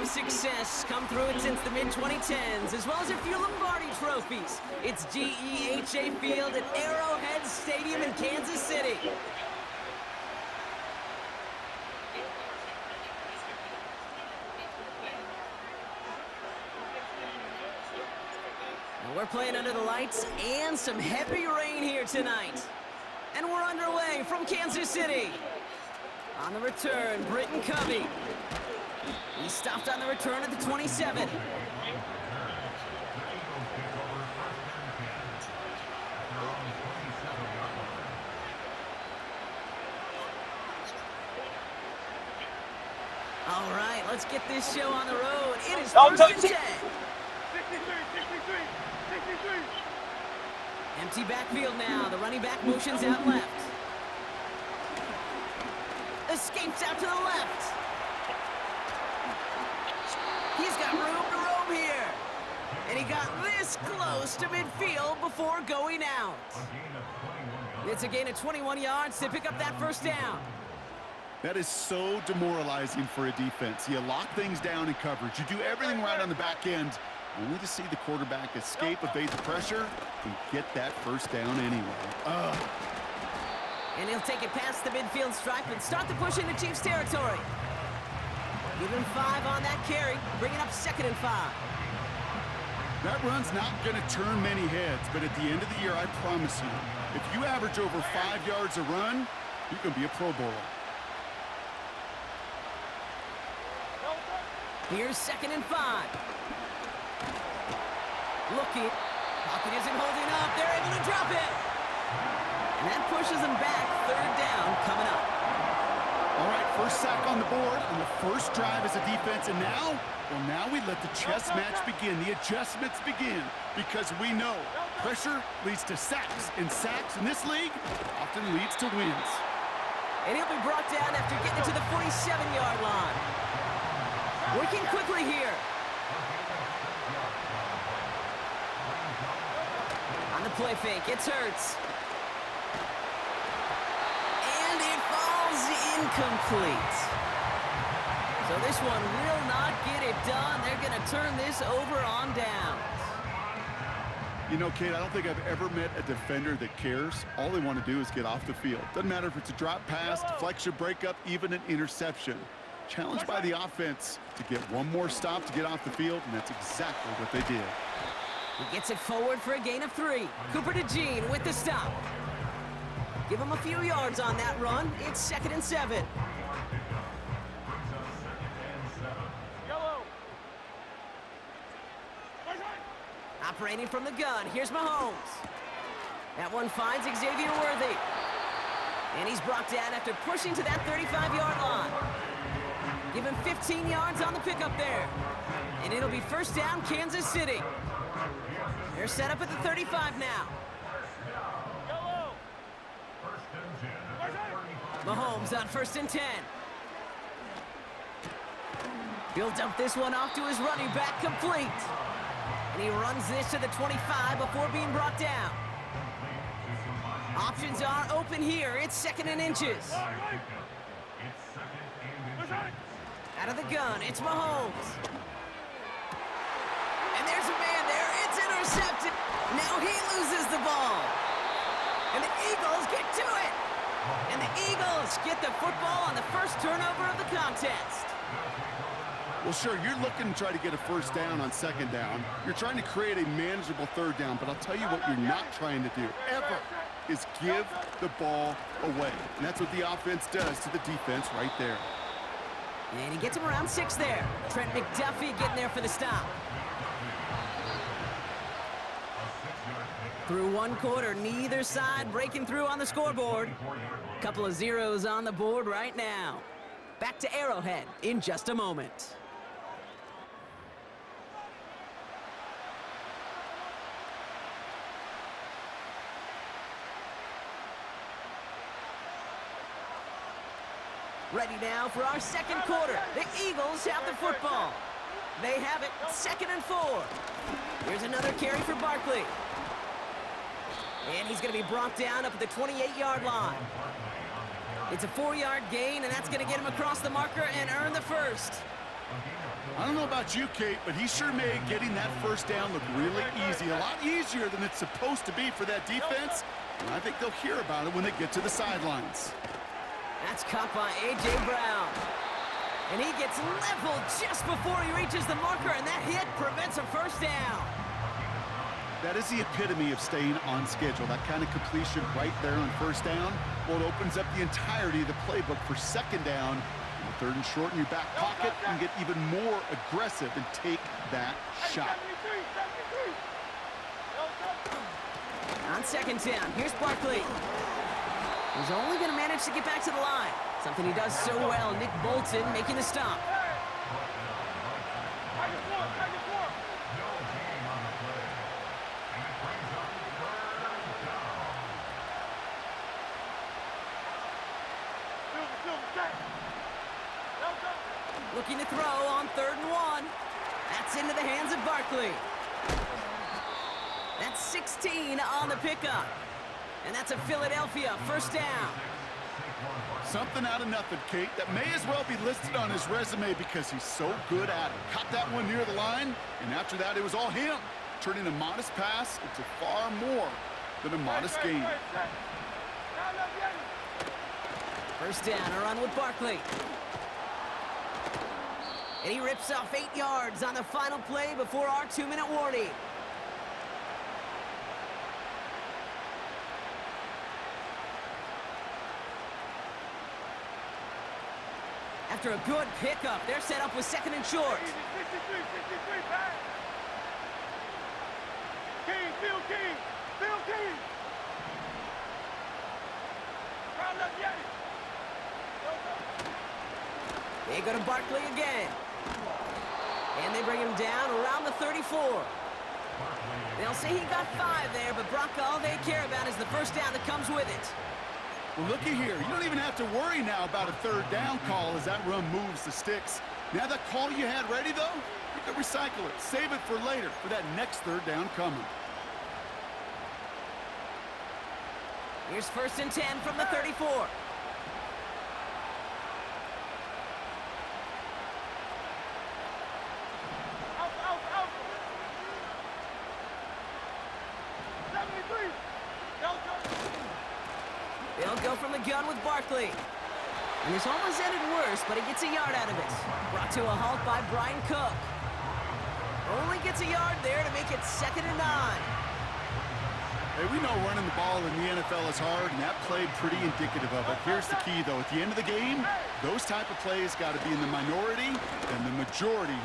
of success come through it since the mid-2010s, as well as a few Lombardi trophies. It's GEHA Field at Arrowhead Stadium in Kansas City. And we're playing under the lights and some heavy rain here tonight. And we're underway from Kansas City. On the return, Britton Covey. He stopped on the return at the 27. All right, let's get this show on the road. It is first and 10. 63. Empty backfield now. The running back motions out left. Escapes out to the left. He's got room to roam here. And he got this close to midfield before going out. It's a gain of 21 yards to pick up that first down. That is so demoralizing for a defense. You lock things down in coverage. You do everything right on the back end, only to see the quarterback escape, evade the pressure, and get that first down anyway. And he'll take it past the midfield stripe and start the push into Chiefs territory. Give him 5 on that carry, bringing up 2nd and 5. That run's not going to turn many heads, but at the end of the year, I promise you, if you average over 5 yards a run, you can be a Pro Bowler. Here's 2nd and 5. Looking. Pocket isn't holding up. They're able to drop it. And that pushes them back. 3rd down coming up. All right, first sack on the board on the first drive as a defense. And now, well, now we let the chess match begin. The adjustments begin because we know pressure leads to sacks. And sacks in this league often leads to wins. And he'll be brought down after getting to the 47-yard line. Working quickly here. On the play fake, it's Hurts. And it falls incomplete. So this one will not get it done. They're going to turn this over on downs. You know, Kate, I don't think I've ever met a defender that cares. All they want to do is get off the field. Doesn't matter if it's a drop pass, deflection, breakup, even an interception. Challenged by the offense to get one more stop to get off the field, and that's exactly what they did. He gets it forward for a gain of 3. Cooper to Jean with the stop. Give him a few yards on that run. It's 2nd and 7. Operating from the gun, here's Mahomes. That one finds Xavier Worthy. And he's brought down after pushing to that 35-yard line. Give him 15 yards on the pickup there. And it'll be first down, Kansas City. They're set up at the 35 now. Mahomes on 1st and 10. He'll dump this one off to his running back, complete. And he runs this to the 25 before being brought down. Options are open here. It's 2nd and inches. Out of the gun, it's Mahomes. And there's a man there. It's intercepted. Now he loses the ball. And the Eagles get to it. And the Eagles get the football on the first turnover of the contest. Well, sure, you're looking to try to get a first down on 2nd down. You're trying to create a manageable 3rd down, but I'll tell you what you're not trying to do, ever, is give the ball away. And that's what the offense does to the defense right there. And he gets him around 6 there. Trent McDuffie getting there for the stop. Through 1 quarter, neither side breaking through on the scoreboard. Couple of zeros on the board right now. Back to Arrowhead in just a moment. Ready now for our 2nd quarter. The Eagles have the football. They have it, 2nd and 4. Here's another carry for Barkley. And he's going to be brought down up at the 28-yard line. It's a 4-yard gain, and that's going to get him across the marker and earn the first. I don't know about you, Kate, but he sure made getting that first down look really easy. A lot easier than it's supposed to be for that defense. And I think they'll hear about it when they get to the sidelines. That's caught by A.J. Brown. And he gets leveled just before he reaches the marker, and that hit prevents a first down. That is the epitome of staying on schedule. That kind of completion right there on first down. Well, it opens up the entirety of the playbook for second down. And the third and short in your back pocket, you can get even more aggressive and take that shot. On second down, here's Barkley. He's only going to manage to get back to the line. Something he does so well. Nick Bolton making the stop. Looking to throw on 3rd and 1. That's into the hands of Barkley. That's 16 on the pickup. And that's a Philadelphia first down. Something out of nothing, Kate, that may as well be listed on his resume because he's so good at it. Caught that one near the line, and after that, it was all him. Turning a modest pass into far more than a modest gain. First down, a run with Barkley. And he rips off 8 yards on the final play before our 2-minute warning. After a good pickup, they're set up with 2nd and short. They go to Barkley again. And they bring him down around the 34. They'll say he got 5 there, but Brock, all they care about is the first down that comes with it. Well, looky here. You don't even have to worry now about a 3rd down call as that run moves the sticks. Now that call you had ready, though, you can recycle it. Save it for later for that next 3rd down coming. Here's 1st and 10 from the 34. They'll go from the gun with Barkley. And this almost ended worse, but he gets a yard out of it. Brought to a halt by Brian Cook. Only gets a yard there to make it 2nd and 9. Hey, we know running the ball in the NFL is hard, and that played pretty indicative of it. Here's the key, though. At the end of the game, those type of plays got to be in the minority and the majority.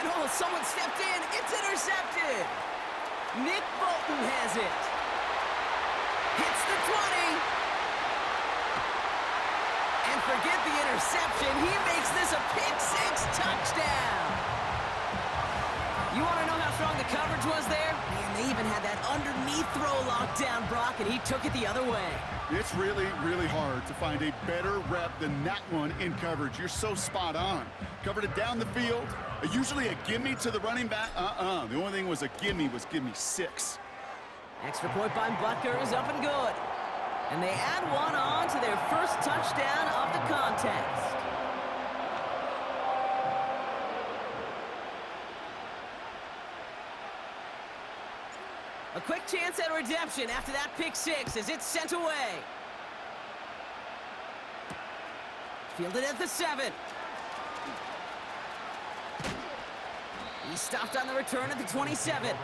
And oh, someone stepped in. It's intercepted. Nick Bolton has it. Hits the 20. And forget the interception. He makes this a pick-6 touchdown. You want to know how strong the coverage was there? Man, they even had that underneath throw locked down, Brock, and he took it the other way. It's really, really hard to find a better rep than that one in coverage. You're so spot on. Covered it down the field. Usually a gimme to the running back. The only thing was a gimme 6. Extra point by Butker is up and good. And they add one on to their first touchdown of the contest. A quick chance at redemption after that pick-6 as it's sent away. Fielded at the 7. He stopped on the return at the 27.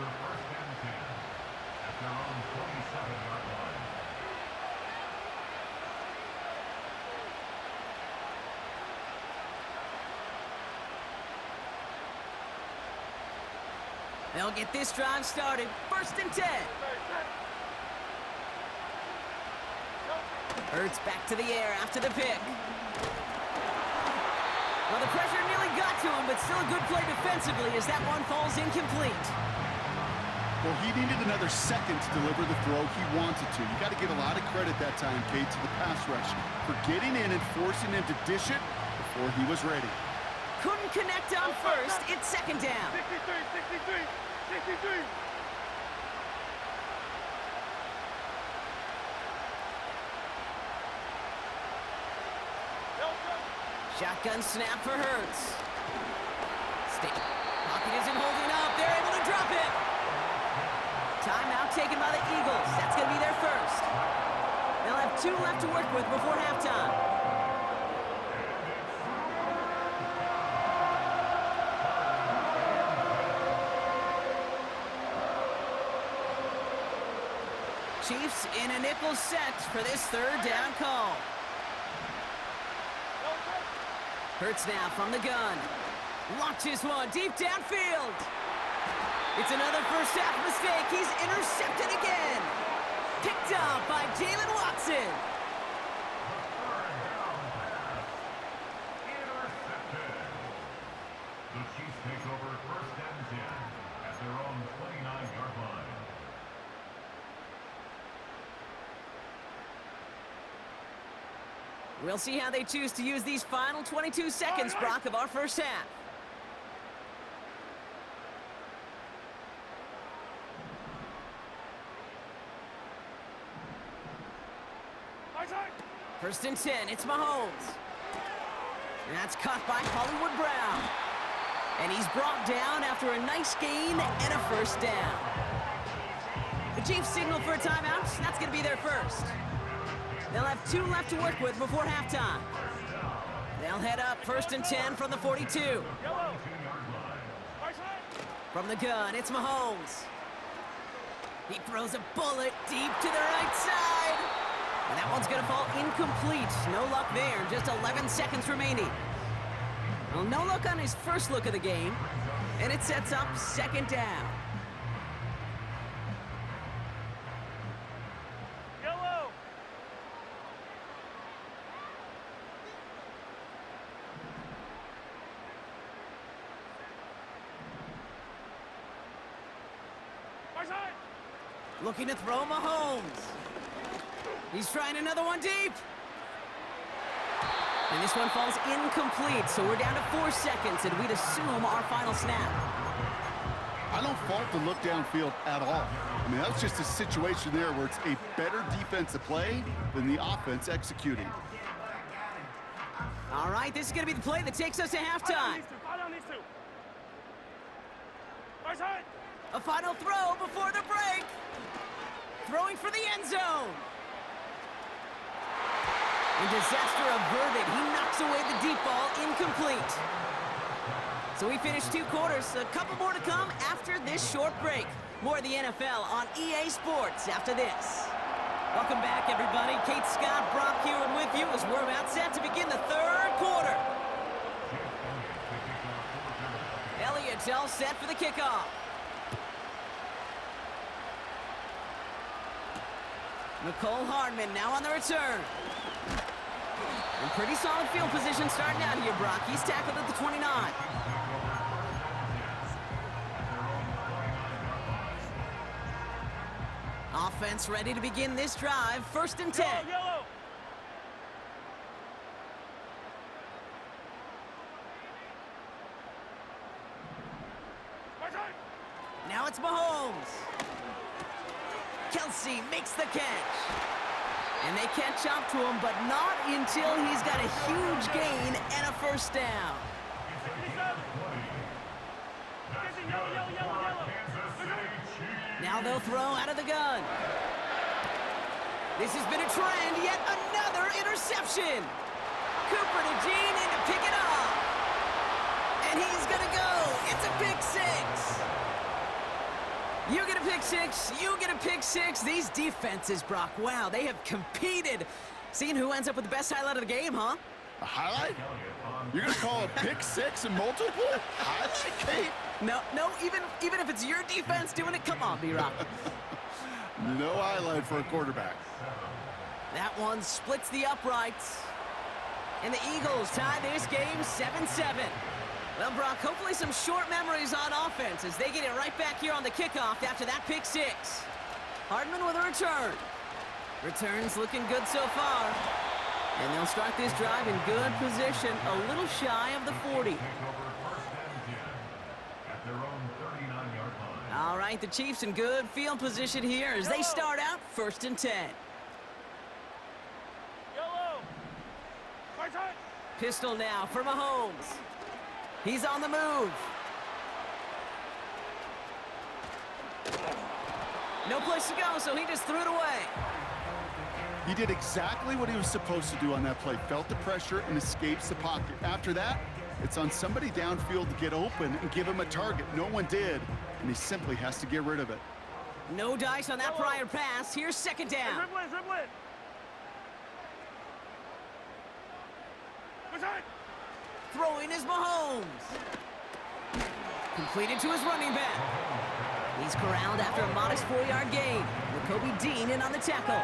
They'll get this drive started. 1st and 10. Hurts back to the air after the pick. Well, the pressure nearly got to him, but still a good play defensively as that one falls incomplete. Well, he needed another second to deliver the throw he wanted to. You got to give a lot of credit that time, Kate, to the pass rush for getting in and forcing him to dish it before he was ready. Couldn't connect on 1st. It's 2nd down. 63. Shotgun snap for Hurts. Pocket isn't holding up. They're able to drop it. Timeout taken by the Eagles. That's going to be their first. They'll have 2 left to work with before halftime. Chiefs in a nickel set for this 3rd down call. Hurts now from the gun. Launches one deep downfield. It's another first half mistake. He's intercepted again. Picked up by Jalen Watson. The Chiefs take over 1st and 10 at their own 29-yard line. We'll see how they choose to use these final 22 seconds, Brock, of our first half. First and 10, it's Mahomes. And that's caught by Hollywood Brown. And he's brought down after a nice gain and a first down. The Chiefs signal for a timeout. That's going to be their first. They'll have 2 left to work with before halftime. They'll head up 1st and 10 from the 42. From the gun, it's Mahomes. He throws a bullet deep to the right side. And that one's going to fall incomplete. No luck there. Just 11 seconds remaining. Well, no luck on his first look of the game. And it sets up 2nd down. Looking to throw Mahomes. He's trying another one deep. And this one falls incomplete, so we're down to 4 seconds, and we'd assume our final snap. I don't fault the look downfield at all. I mean, that's just a situation there where it's a better defensive play than the offense executing. All right, this is going to be the play that takes us to halftime. A final throw before the break. Throwing for the end zone. And disaster averted. He knocks away the deep ball, incomplete. So we finished 2 quarters. A couple more to come after this short break. More of the NFL on EA Sports after this. Welcome back, everybody. Kate Scott, Brock here and with you as we're about set to begin the 3rd quarter. Elliott's all set for the kickoff. Nicole Hardman now on the return. And pretty solid field position starting out here, Brock. He's tackled at the 29. Offense ready to begin this drive. 1st and 10. Yellow. Now it's Mahomes. Kelsey makes the catch. And they catch up to him, but not until he's got a huge gain and a first down. Now they'll throw out of the gun. This has been a trend, yet another interception. Cooper to Jean in to pick it off. And he's gonna go. It's a pick 6. You get a pick 6, you get a pick 6. These defenses, Brock, wow, they have competed. Seeing who ends up with the best highlight of the game, huh? A highlight? You're going to call a pick 6 and multiple? Highlight, Kate? No, even if it's your defense doing it, come on, B-Rock. No highlight for a quarterback. That one splits the uprights. And the Eagles tie this game 7-7. Well, Brock, hopefully some short memories on offense as they get it right back here on the kickoff after that pick 6. Hardman with a return. Returns looking good so far. And they'll start this drive in good position, a little shy of the 40. All right, the Chiefs in good field position here as they start out 1st and 10. Pistol now for Mahomes. He's on the move. No place to go, so he just threw it away. He did exactly what he was supposed to do on that play. Felt the pressure and escapes the pocket. After that, it's on somebody downfield to get open and give him a target. No one did, and he simply has to get rid of it. No dice on that prior pass. Here's second down. Dribble it. Throwing is Mahomes. Completed to his running back. He's corralled after a modest 4-yard gain. Kobe Dean in on the tackle.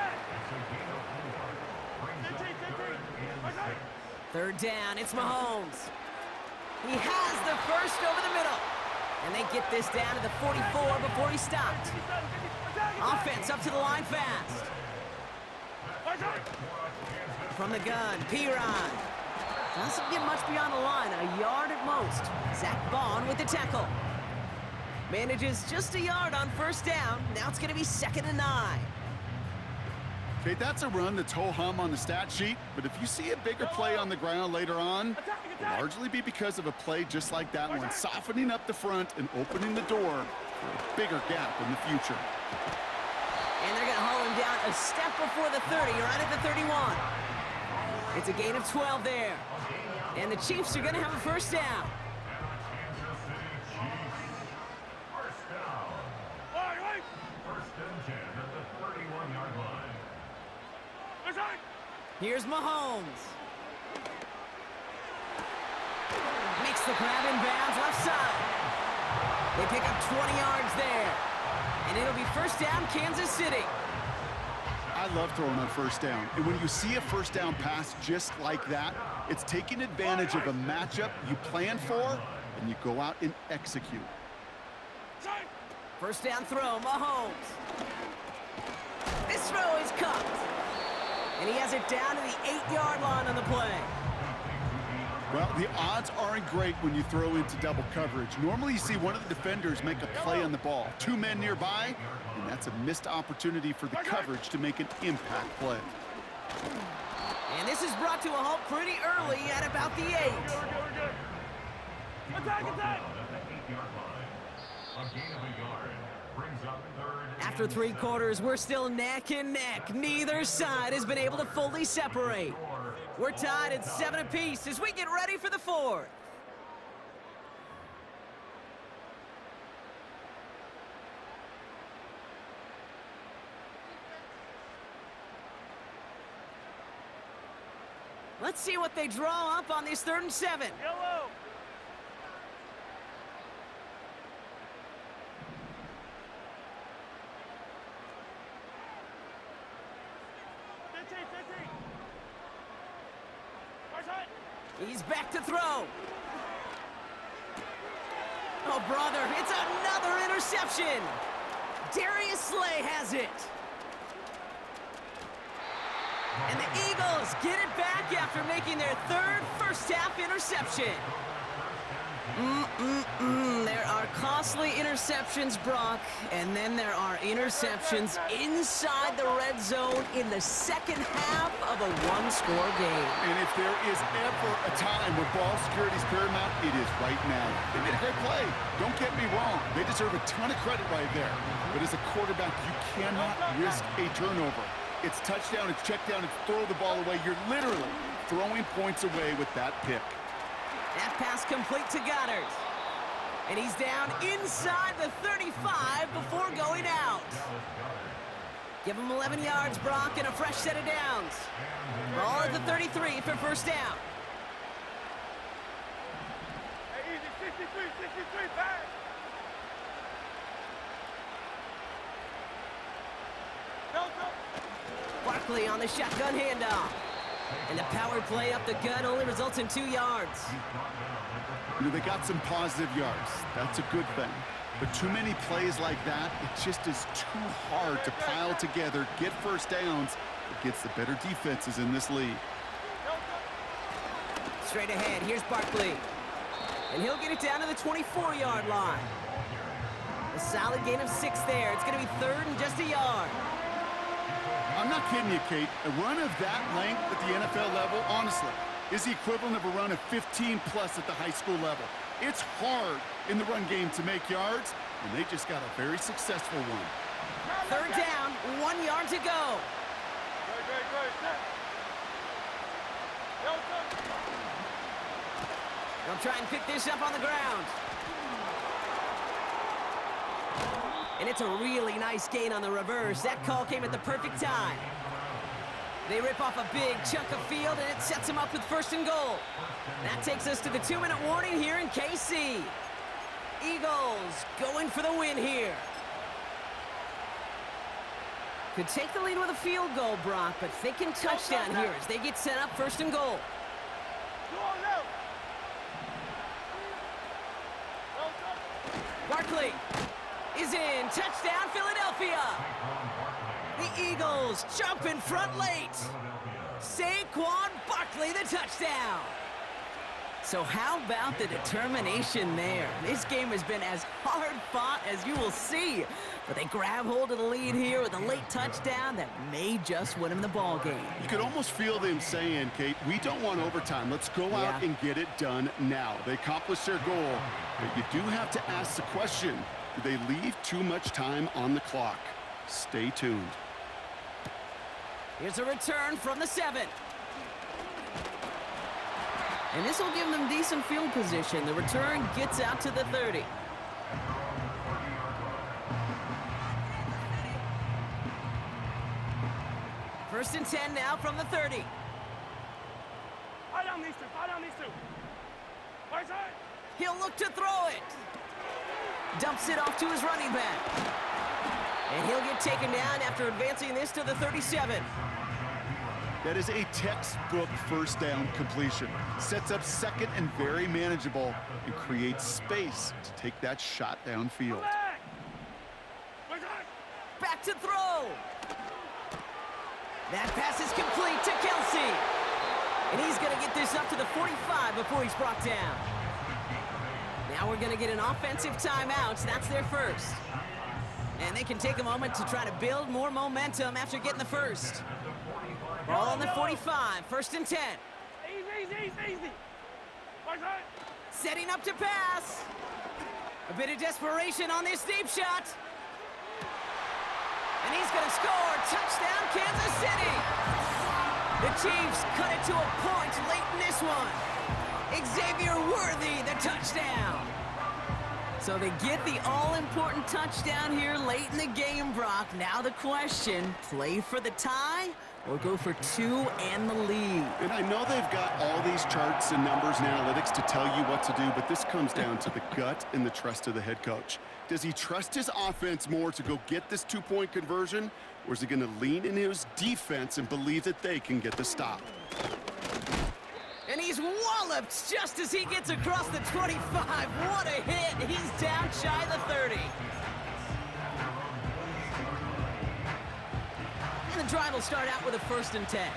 Third down, it's Mahomes. He has the first over the middle. And they get this down to the 44 before he stopped. Offense up to the line fast. From the gun, Piron. Doesn't get much beyond the line, a yard at most. Zach Vaughn with the tackle. Manages just a yard on first down. Now it's going to be 2nd and 9. Okay, that's a run that's ho-hum on the stat sheet, but if you see a bigger play on the ground later on, it'll largely be because of a play just like that one, softening up the front and opening the door for a bigger gap in the future. And they're going to haul him down a step before the 30, right at the 31. It's a gain of 12 there. And the Chiefs are going to have a first down. Here's Mahomes. Makes the grab in bounds left side. They pick up 20 yards there. And it'll be first down, Kansas City. I love throwing on first down. And when you see a first down pass just like that, it's taking advantage of a matchup you plan for, and you go out and execute. First down throw, Mahomes. This throw is caught. And he has it down to the 8-yard line on the play. Well, the odds aren't great when you throw into double coverage. Normally you see one of the defenders make a play on the ball. 2 men nearby, and that's a missed opportunity for the coverage to make an impact play. And this is brought to a halt pretty early at about the 8. Attack! After 3 quarters, we're still neck and neck. Neither side has been able to fully separate. We're tied at 7 apiece as we get ready for the 4th. Let's see what they draw up on this 3rd and 7. Yellow. He's back to throw. Oh, brother, it's another interception. Darius Slay has it. And the Eagles get it back after making their 3rd first-half interception. There are costly interceptions, Brock, and then there are interceptions inside the red zone in the second half of a 1-score game. And if there is ever a time where ball security is paramount, it is right now. They made a great play. Don't get me wrong. They deserve a ton of credit right there. But as a quarterback, you cannot risk a turnover. It's touchdown, it's check down, it's throw the ball away. You're literally throwing points away with that pick. That pass complete to Goddard. And he's down inside the 35 before going out. Give him 11 yards, Brock, and a fresh set of downs. Ball at the 33 for first down. Hey, easy, 63, back. Go. Barkley on the shotgun handoff. And the power play up the gut only results in 2 yards. You know, they got some positive yards. That's a good thing. But too many plays like that, it just is too hard to pile together, get first downs against the better defenses in this league. Straight ahead, here's Barkley. And he'll get it down to the 24-yard line. A solid gain of 6 there. It's going to be 3rd and just a yard. I'm not kidding you, Kate. A run of that length at the NFL level, honestly, is the equivalent of a run of 15-plus at the high school level. It's hard in the run game to make yards, and they just got a very successful one. Third down, 1 yard to go. Great. Set. Yo, son. They'll try and pick this up on the ground. And it's a really nice gain on the reverse. That call came at the perfect time. They rip off a big chunk of field, and it sets them up with 1st and goal. That takes us to the 2-minute warning here in KC. Eagles going for the win here. Could take the lead with a field goal, Brock, but thinking touchdown here as they get set up 1st and goal. Go on now. Yo, son. Barkley is in. Touchdown, Philadelphia. The Eagles jump in front late. Saquon Barkley, the touchdown. So how about the determination there? This game has been as hard fought as you will see. But they grab hold of the lead here with a late touchdown that may just win them the ball game. You could almost feel them saying, Kate, we don't want overtime. Let's go out and get it done now. They accomplished their goal, but you do have to ask the question, do they leave too much time on the clock? Stay tuned. Here's a return from the 7. And this will give them decent field position. The return gets out to the 30. First and 10 now from the 30. Fight down these two. Right side. He'll look to throw it. Dumps it off to his running back. And he'll get taken down after advancing this to the 37. That is a textbook 1st down completion. Sets up 2nd and very manageable and creates space to take that shot downfield. Back. Right side. Back to throw. That pass is complete to Kelsey. And he's going to get this up to the 45 before he's brought down. Now we're going to get an offensive timeout. That's their first. And they can take a moment to try to build more momentum after getting the first. Ball on the 45, 1st and 10. Easy. Right side. Setting up to pass. A bit of desperation on this deep shot. And he's going to score. Touchdown, Kansas City. The Chiefs cut it to a point late in this one. Xavier Worthy, the touchdown. So they get the all-important touchdown here late in the game, Brock. Now the question, play for the tie or go for 2 and the lead? And I know they've got all these charts and numbers and analytics to tell you what to do, but this comes down to the gut and the trust of the head coach. Does he trust his offense more to go get this 2-point conversion, or is he going to lean in his defense and believe that they can get the stop? And he's walloped just as he gets across the 25. What a hit. He's down shy of the 30. And the drive will start out with a 1st and 10.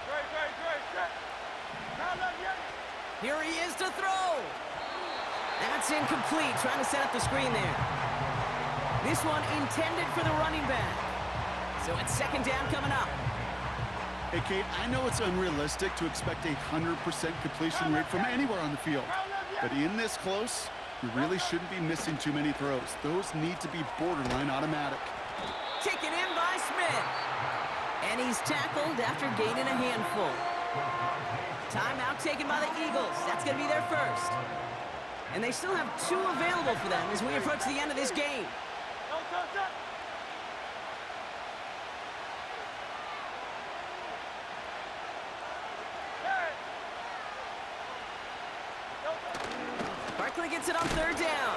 Great. Set. Now let yet. Here he is to throw. That's incomplete. Trying to set up the screen there. This one intended for the running back. So it's 2nd down coming up. Hey, Kate, I know it's unrealistic to expect a 100% completion rate from anywhere on the field. But in this close, you really shouldn't be missing too many throws. Those need to be borderline automatic. Taken in by Smith. And he's tackled after gaining a handful. Timeout taken by the Eagles. That's going to be their first. And they still have 2 available for them as we approach the end of this game. Barkley gets it on 3rd down.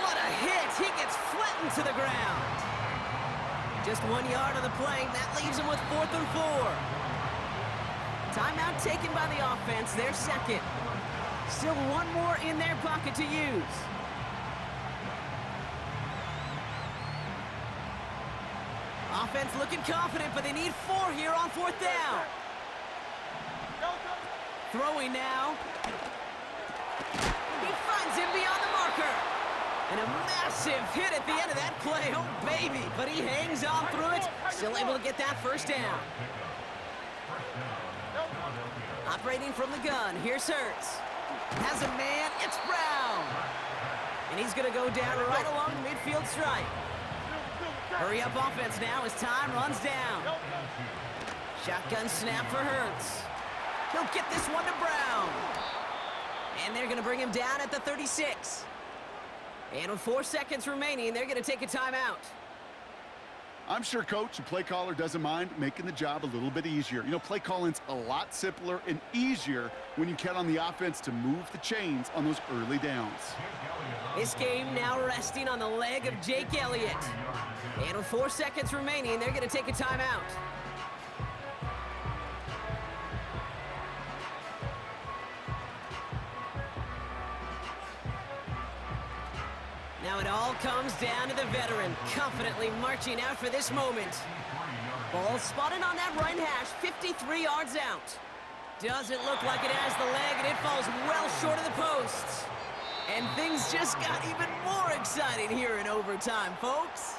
What a hit. He gets flattened to the ground. Just 1 yard of the play. That leaves him with 4th and 4. Timeout taken by the offense. Their 2nd. Still 1 more in their pocket to use. Offense looking confident, but they need 4 here on 4th down. Throwing now. He finds him beyond the marker. And a massive hit at the end of that play. Oh, baby. But he hangs on through it. Still able to get that 1st down. Operating from the gun. Here's Hurts. Has a man. It's Brown. And he's going to go down right along the midfield stripe. Hurry up offense now as time runs down. Shotgun snap for Hurts. He'll get this one to Brown. And they're going to bring him down at the 36. And with 4 seconds remaining, they're going to take a timeout. I'm sure coach and play caller doesn't mind making the job a little bit easier. You know, play calling's a lot simpler and easier when you count on the offense to move the chains on those early downs. This game now resting on the leg of Jake Elliott. And with 4 seconds remaining, they're going to take a timeout. Now it all comes down to the veteran, confidently marching out for this moment. Ball spotted on that right hash, 53 yards out. Doesn't look like it has the leg, and it falls well short of the posts. And things just got even more exciting here in overtime, folks.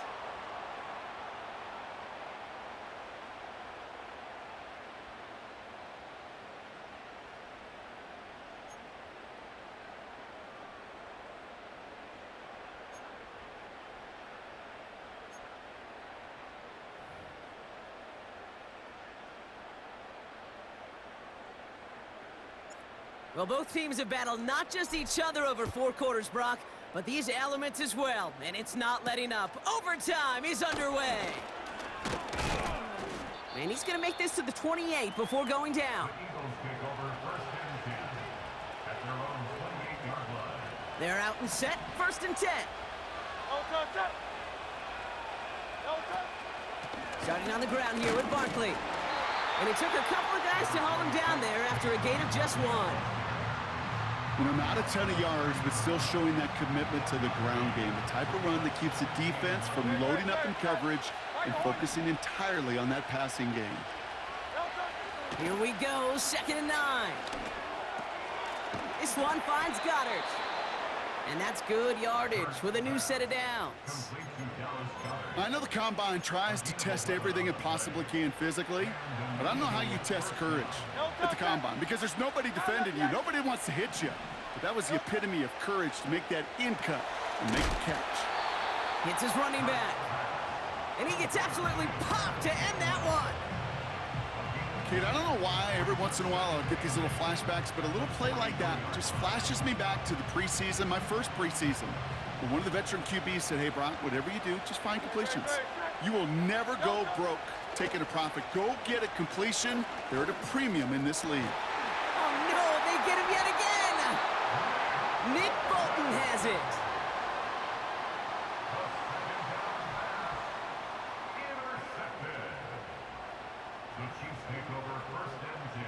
Well, both teams have battled not just each other over 4 quarters, Brock, but these elements as well, and it's not letting up. Overtime is underway. And he's going to make this to the 28 before going down. They're out and set, 1st and 10. Starting on the ground here with Barkley. And it took a couple of guys to haul him down there after a gain of just 1. You know, not a ton of yards, but still showing that commitment to the ground game. The type of run that keeps the defense from loading up in coverage and focusing entirely on that passing game. Here we go, 2nd and 9. This one finds Goddard. And that's good yardage with a new set of downs. I know the Combine tries to test everything it possibly can physically, but I don't know how you test courage at the Combine because there's nobody defending you. Nobody wants to hit you. But that was the epitome of courage to make that in cut and make a catch. Hits his running back. And he gets absolutely popped to end that one. Kate, I don't know why every once in a while I'll get these little flashbacks, but a little play like that just flashes me back to the preseason, my first preseason. But one of the veteran QBs said, hey, Brock, whatever you do, just find completions. You will never go broke taking a profit. Go get a completion. They're at a premium in this league. Oh, no, they get him yet again. Nick Bolton has it. The Chiefs take over 1st and 10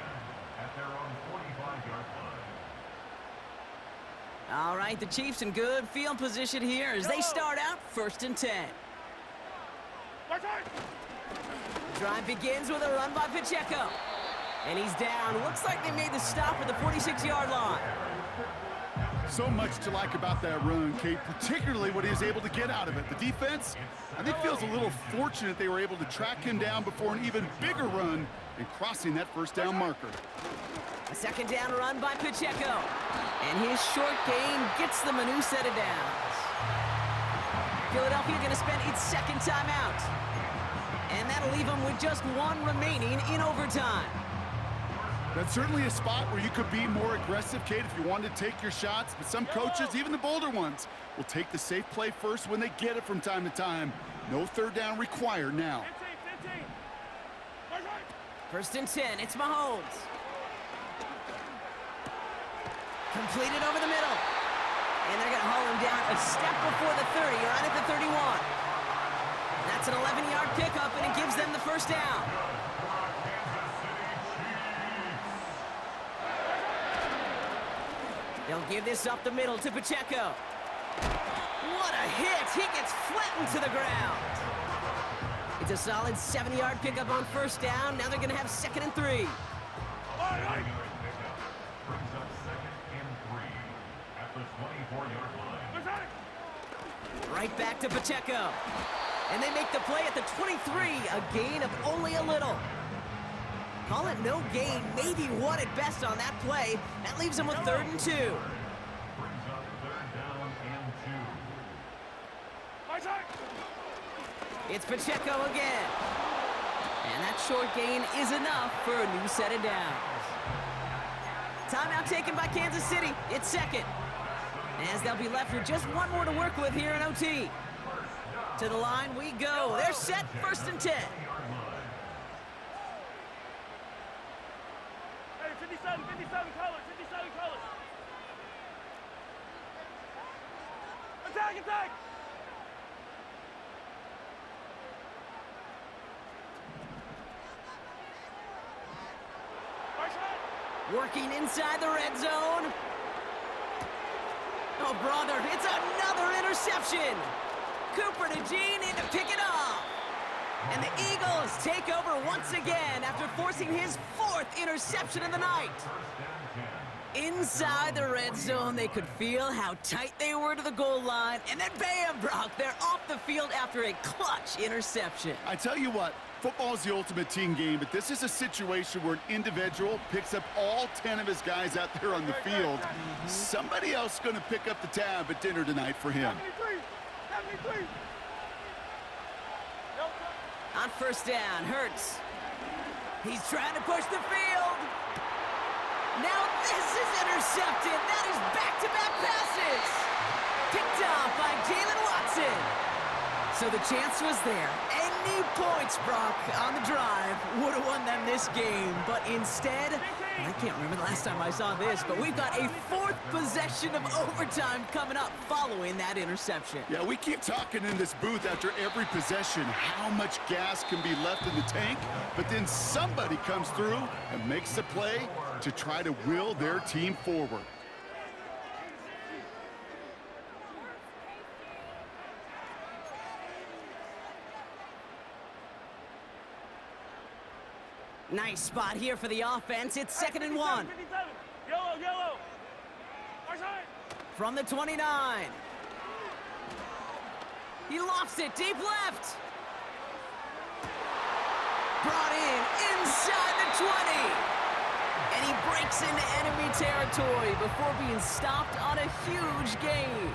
at their own 45-yard line. All right, the Chiefs in good field position here as they start out 1st and 10. Drive begins with a run by Pacheco. And he's down. Looks like they made the stop at the 46-yard line. So much to like about that run, Kate, particularly what he was able to get out of it. The defense, I think, feels a little fortunate they were able to track him down before an even bigger run and crossing that 1st down marker. A 2nd down run by Pacheco. And his short gain gets them a new set of downs. Philadelphia going to spend its 2nd timeout. And that'll leave them with just 1 remaining in overtime. That's certainly a spot where you could be more aggressive, Kate, if you wanted to take your shots. But some coaches, even the bolder ones, will take the safe play first when they get it from time to time. No 3rd down required now. 1st and 10, it's Mahomes. Completed over the middle. And they're going to haul him down a step before the 30, right at the 31. That's an 11-yard pickup, and it gives them the 1st down. They'll give this up the middle to Pacheco. What a hit! He gets flattened to the ground. It's a solid 7-yard pickup on 1st down. Now they're going to have 2nd and 3. Brings up 2nd and 3 at the 24-yard line. Right back to Pacheco. And they make the play at the 23, a gain of only a little. Call it no gain, maybe 1 at best on that play. That leaves them with 3rd and 2. Brings up 3rd down and 2. It's Pacheco again. And that short gain is enough for a new set of downs. Timeout taken by Kansas City. It's second. As they'll be left with just one more to work with here in OT. To the line we go. They're set, 1st and 10. Hey, 57, 57 colors, 57 colors. Attack, attack! Right shot! Working inside the red zone. Oh, brother, it's another interception. Cooper to Gene in to pick it off. And the Eagles take over once again after forcing his 4th interception of the night. Inside the red zone, they could feel how tight they were to the goal line. And then bam, Brock, they're off the field after a clutch interception. I tell you what, football is the ultimate team game, but this is a situation where an individual picks up all 10 of his guys out there on the field. Somebody else is going to pick up the tab at dinner tonight for him. 73! On 1st down, Hurts. He's trying to push the field. Now this is intercepted. That is back-to-back passes. Picked off by Jalen Watson. So the chance was there. Any points, Brock, on the drive would have won them this game. But instead, I can't remember the last time I saw this, but we've got a 4th possession of overtime coming up following that interception. Yeah, we keep talking in this booth after every possession how much gas can be left in the tank, but then somebody comes through and makes a play to try to will their team forward. Nice spot here for the offense. It's 2nd and 1. 57. Yellow, yellow. Right side. From the 29. He lofts it deep left. Brought in inside the 20. And he breaks into enemy territory before being stopped on a huge gain.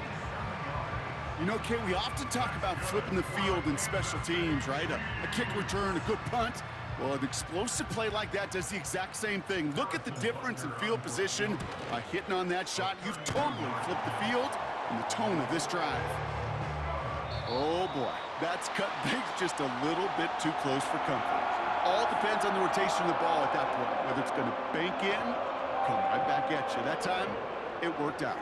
You know, Kate, we often talk about flipping the field in special teams, right? A kick return, a good punt. Well, an explosive play like that does the exact same thing. Look at the difference in field position. By hitting on that shot, you've totally flipped the field and the tone of this drive. Oh, boy. That's cut things just a little bit too close for comfort. All depends on the rotation of the ball at that point. Whether it's going to bank in, come right back at you. That time, it worked out.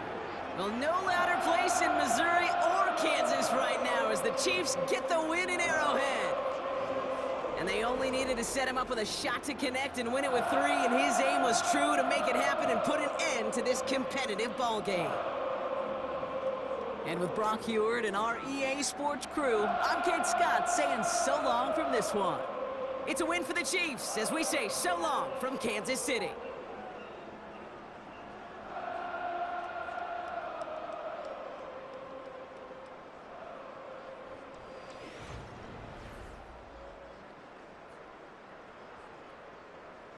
Well, no louder place in Missouri or Kansas right now as the Chiefs get the win in Arrowhead. And they only needed to set him up with a shot to connect and win it with 3, and his aim was true to make it happen and put an end to this competitive ball game. And with Brock Heward and our EA Sports crew, I'm Kate Scott saying so long from this one. It's a win for the Chiefs as we say so long from Kansas City.